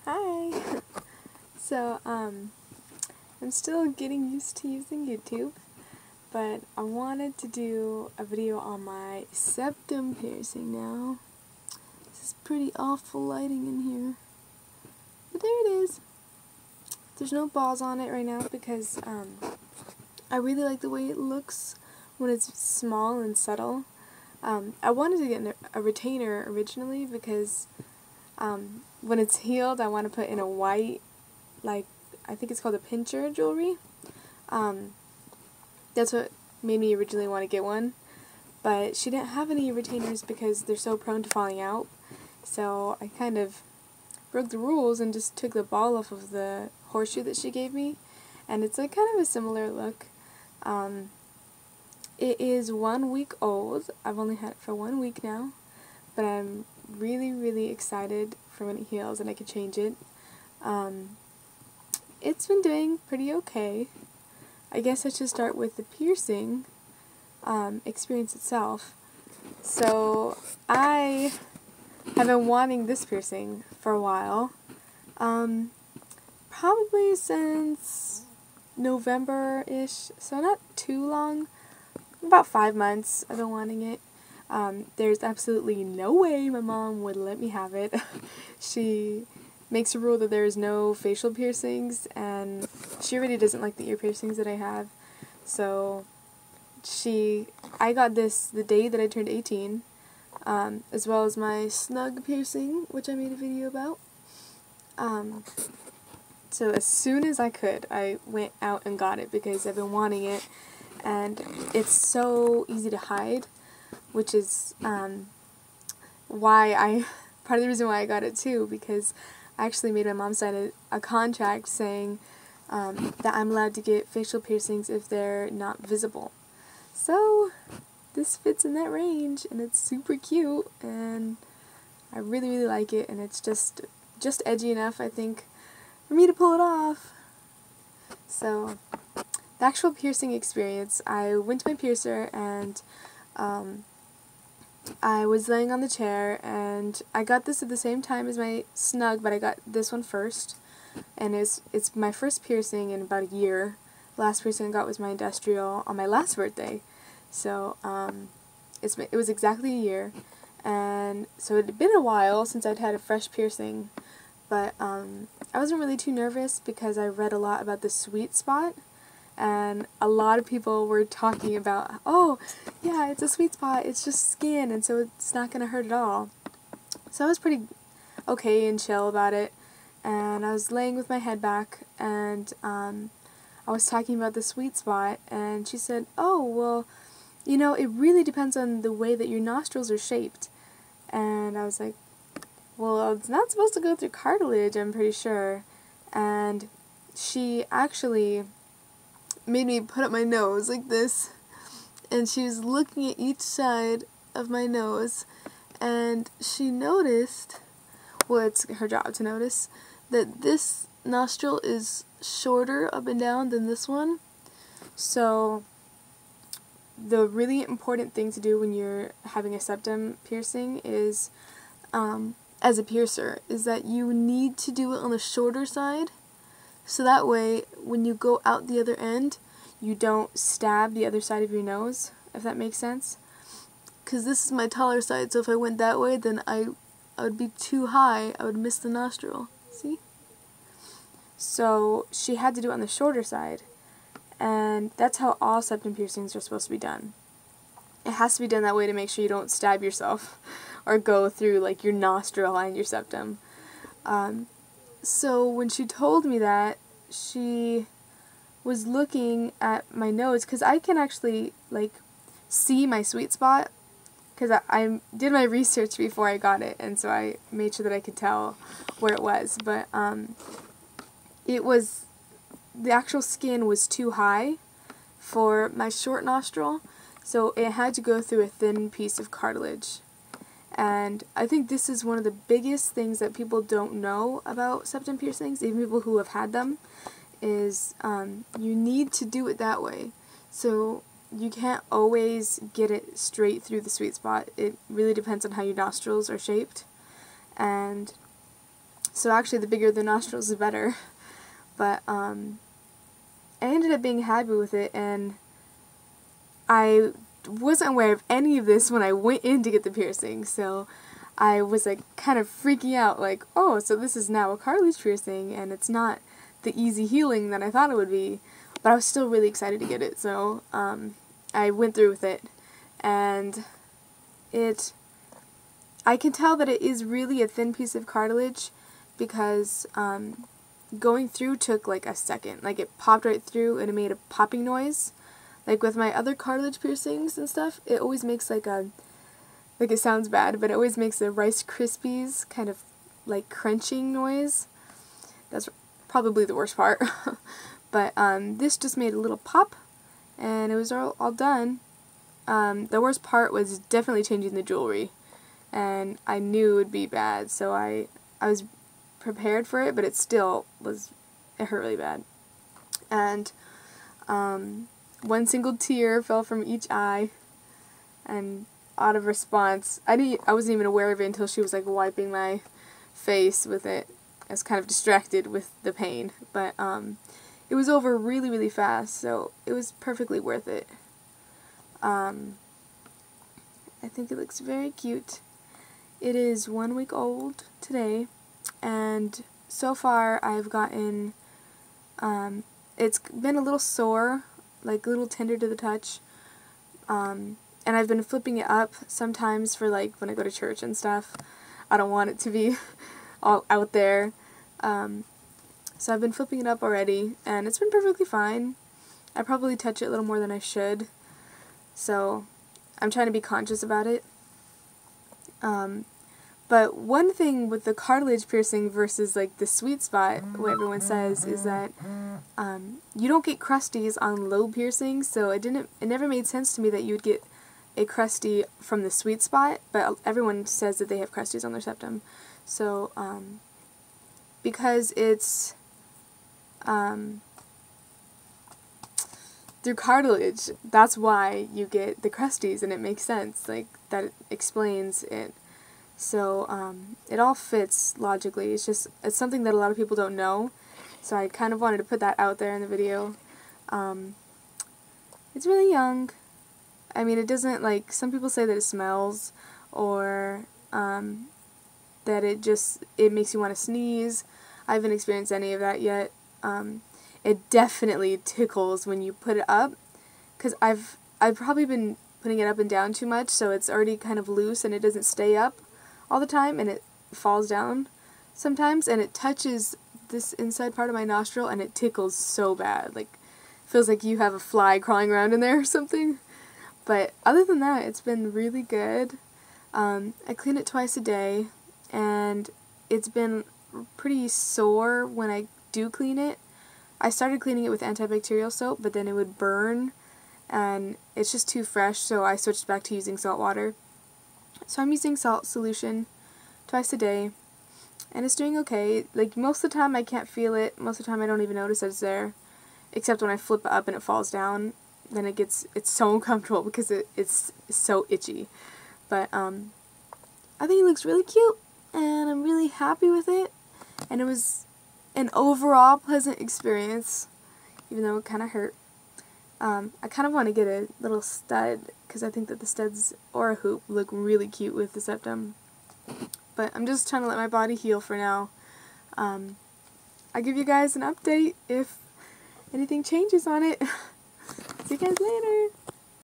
Hi! So, I'm still getting used to using YouTube, but I wanted to do a video on my septum piercing now. This is pretty awful lighting in here. But there it is. There's no balls on it right now because, I really like the way it looks when it's small and subtle. I wanted to get a retainer originally because when it's healed, I want to put in a white, like, I think it's called a pincher jewelry. That's what made me originally want to get one. But she didn't have any retainers because they're so prone to falling out. So I kind of broke the rules and just took the ball off of the horseshoe that she gave me. And it's like kind of a similar look. It is 1 week old. I've only had it for 1 week now. But I'm really excited for when it heals and I can change it. It's been doing pretty okay. I guess I should start with the piercing experience itself. So I have been wanting this piercing for a while. Probably since November-ish, so not too long. About 5 months I've been wanting it. There's absolutely no way my mom would let me have it. She makes a rule that there is no facial piercings, and she really doesn't like the ear piercings that I have. So I got this the day that I turned 18, as well as my snug piercing, which I made a video about. So as soon as I could, I went out and got it because I've been wanting it, and it's so easy to hide, which is part of the reason why I got it too, because I actually made my mom sign a contract saying that I'm allowed to get facial piercings if they're not visible. So this fits in that range, and it's super cute, and I really like it, and it's just edgy enough, I think, for me to pull it off. So the actual piercing experience, I went to my piercer, and I was laying on the chair, and I got this at the same time as my snug, but I got this one first, and it's my first piercing in about a year. The last piercing I got was my industrial on my last birthday, so it was exactly a year, and so it had been a while since I'd had a fresh piercing, but I wasn't really too nervous because I read a lot about the sweet spot. And a lot of people were talking about, oh, yeah, it's a sweet spot, it's just skin, and so it's not going to hurt at all. So I was pretty okay and chill about it, and I was laying with my head back, and I was talking about the sweet spot, and she said, oh, well, you know, it really depends on the way that your nostrils are shaped. And I was like, well, it's not supposed to go through cartilage, I'm pretty sure. And she actually made me put up my nose like this, and she was looking at each side of my nose, and she noticed, well, it's her job to notice, that this nostril is shorter up and down than this one. So the really important thing to do when you're having a septum piercing is, as a piercer, is that you need to do it on the shorter side. So that way, when you go out the other end, you don't stab the other side of your nose, if that makes sense. Because this is my taller side, so if I went that way, then I would be too high. I would miss the nostril. See? So she had to do it on the shorter side. And that's how all septum piercings are supposed to be done. It has to be done that way to make sure you don't stab yourself or go through, like, your nostril and your septum. So when she told me that, she was looking at my nose, because I can actually, like, see my sweet spot, because I did my research before I got it, and so I made sure that I could tell where it was, but the actual skin was too high for my short nostril, so it had to go through a thin piece of cartilage. And I think this is one of the biggest things that people don't know about septum piercings, even people who have had them, is you need to do it that way. So you can't always get it straight through the sweet spot. It really depends on how your nostrils are shaped. And So actually the bigger the nostrils the better. But I ended up being happy with it, and I wasn't aware of any of this when I went in to get the piercing, so I was like kind of freaking out, like, oh, so this is now a cartilage piercing, and it's not the easy healing that I thought it would be. But I was still really excited to get it, so I went through with it, and I can tell that it is really a thin piece of cartilage, because going through took like a second. Like, it popped right through and it made a popping noise. Like with my other cartilage piercings and stuff, it always makes like it sounds bad, but it always makes a Rice Krispies kind of like crunching noise. That's probably the worst part. But this just made a little pop, and it was all done. The worst part was definitely changing the jewelry, and I knew it would be bad, so I was prepared for it, but it hurt really bad. And one single tear fell from each eye, and out of response, I wasn't even aware of it until she was like wiping my face with it. I was kind of distracted with the pain, but it was over really, really fast, so it was perfectly worth it. I think it looks very cute. It is 1 week old today, and so far I've gotten, it's been a little sore, like a little tender to the touch, and I've been flipping it up sometimes for like when I go to church and stuff. I don't want it to be all out there, so I've been flipping it up already, and it's been perfectly fine. I probably touch it a little more than I should, so I'm trying to be conscious about it. But one thing with the cartilage piercing versus like the sweet spot, what everyone says, is that you don't get crusties on lobe piercings, so it never made sense to me that you would get a crusty from the sweet spot, but everyone says that they have crusties on their septum. So because it's through cartilage, that's why you get the crusties, and it makes sense. Like, that explains it. So it all fits logically. It's something that a lot of people don't know, so I kind of wanted to put that out there in the video. It's really young. I mean, it doesn't, like, some people say that it smells, or that it makes you want to sneeze. I haven't experienced any of that yet. It definitely tickles when you put it up, because I've probably been putting it up and down too much, so it's already kind of loose and it doesn't stay up all the time, and it falls down sometimes, and it touches this inside part of my nostril, and it tickles so bad. Like, feels like you have a fly crawling around in there or something. But other than that, it's been really good. I clean it twice a day, and it's been pretty sore when I do clean it. I started cleaning it with antibacterial soap, but then it would burn, and it's just too fresh, so I switched back to using salt water. So I'm using salt solution twice a day, and it's doing okay. Like, most of the time I can't feel it. Most of the time I don't even notice that it's there, except when I flip it up and it falls down. Then it's so uncomfortable because it's so itchy. But I think it looks really cute, and I'm really happy with it, and it was an overall pleasant experience, even though it kind of hurt. I kind of want to get a little stud, because I think that the studs or a hoop look really cute with the septum. But I'm just trying to let my body heal for now. I'll give you guys an update if anything changes on it. See you guys later.